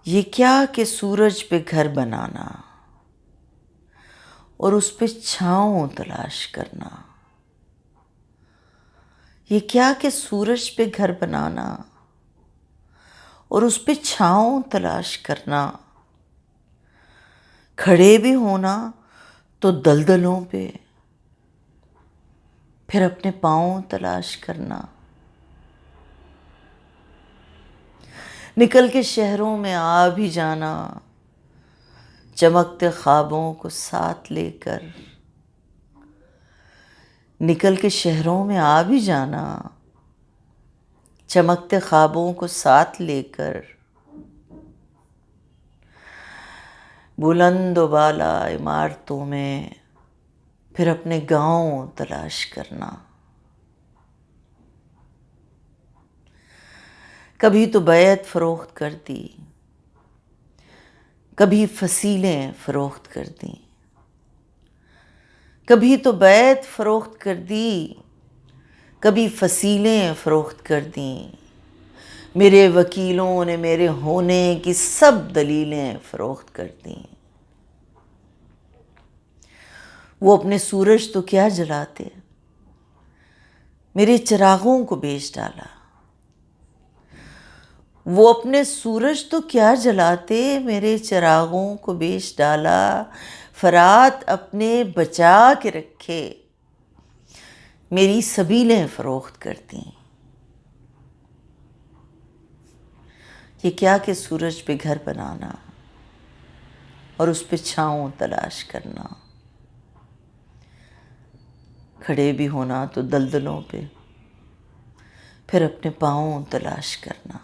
یہ کیا کہ سورج پہ گھر بنانا اور اس پہ چھاؤں تلاش کرنا. یہ کیا کہ سورج پہ گھر بنانا اور اس پہ چھاؤں تلاش کرنا. کھڑے بھی ہونا تو دلدلوں پہ، پھر اپنے پاؤں تلاش کرنا. نکل کے شہروں میں آ بھی جانا، چمکتے خوابوں کو ساتھ لے کر. نکل کے شہروں میں آ بھی جانا، چمکتے خوابوں کو ساتھ لے کر. بلند و بالا عمارتوں میں پھر اپنے گاؤں تلاش کرنا. کبھی تو بیعت فروخت کر دی، کبھی فصیلیں فروخت کر دیں. کبھی تو بیعت فروخت کر دی، کبھی فصیلیں فروخت کر دیں. میرے وکیلوں نے میرے ہونے کی سب دلیلیں فروخت کر دیں. وہ اپنے سورج تو کیا جلاتے، میرے چراغوں کو بیچ ڈالا. وہ اپنے سورج تو کیا جلاتے، میرے چراغوں کو بیچ ڈالا. فرات اپنے بچا کے رکھے، میری سبیلیں فروخت کر دیں. یہ کیا کہ سورج پہ گھر بنانا اور اس پہ چھاؤں تلاش کرنا. کھڑے بھی ہونا تو دلدلوں پہ، پھر اپنے پاؤں تلاش کرنا.